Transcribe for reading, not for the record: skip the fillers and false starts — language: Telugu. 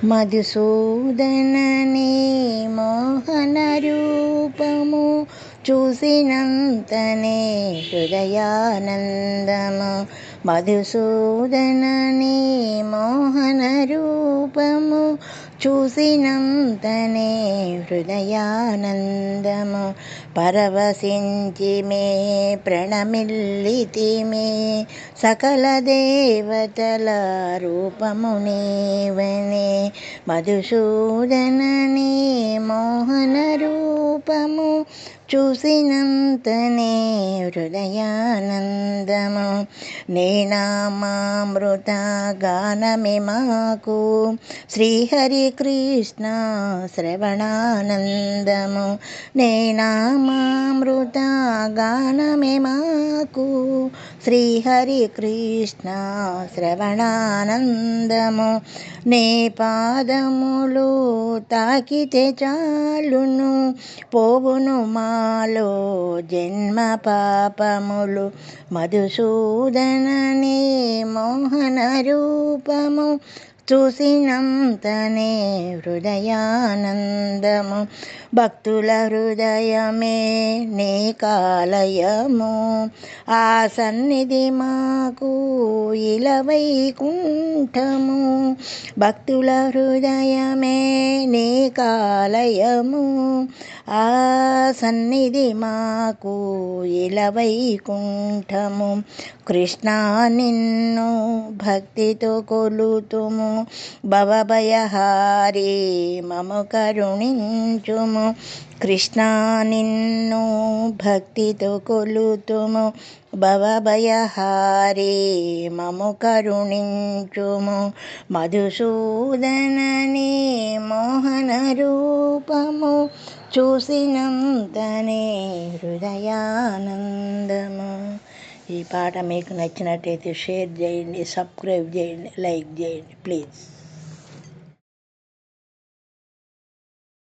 మధుసూదనని మోహన రూపము చూసినంతనే హృదయానందము. మధుసూదనని మోహన రూపము చూసినంతనే హృదయానందము. పరవశించి మే ప్రణమిల్లితిమే సకల దేవతల రూపము నీవనే. మధుసూదనని మోహన రూపము చూసినంతనే హృదయానందము. నేనామామృత గానమే మాకు శ్రీహరి కృష్ణ శ్రవణానందము. నేనామామృత గానమే మాకు శ్రీహరి కృష్ణ శ్రవణానందము. నే పాదములు తాకితే చాలును పోవును మాలో జన్మ పాపములు. మధుసూదనని మోహన రూపము చూసినంతనే హృదయానందము. భక్తుల హృదయమే నీ కాలయము, ఆ సన్నిధి మాకు ఇలవైకుంఠము. భక్తుల హృదయమే నీ కాలయము, ఆ సన్నిధి మాకు ఇలవైకుంఠము. కృష్ణ నిన్ను భక్తితో కొలుతుము, భవభయహారి మము కరుణించుము. కృష్ణ నిన్ను భక్తితో కొలుతుము, భవభయహారి మము కరుణించుము. మధుసూదనని మోహన రూపము చూసినంతనే హృదయానందము. ఈ పాట మీకు నచ్చినట్టయితే షేర్ చేయండి, సబ్స్క్రైబ్ చేయండి, లైక్ చేయండి ప్లీజ్.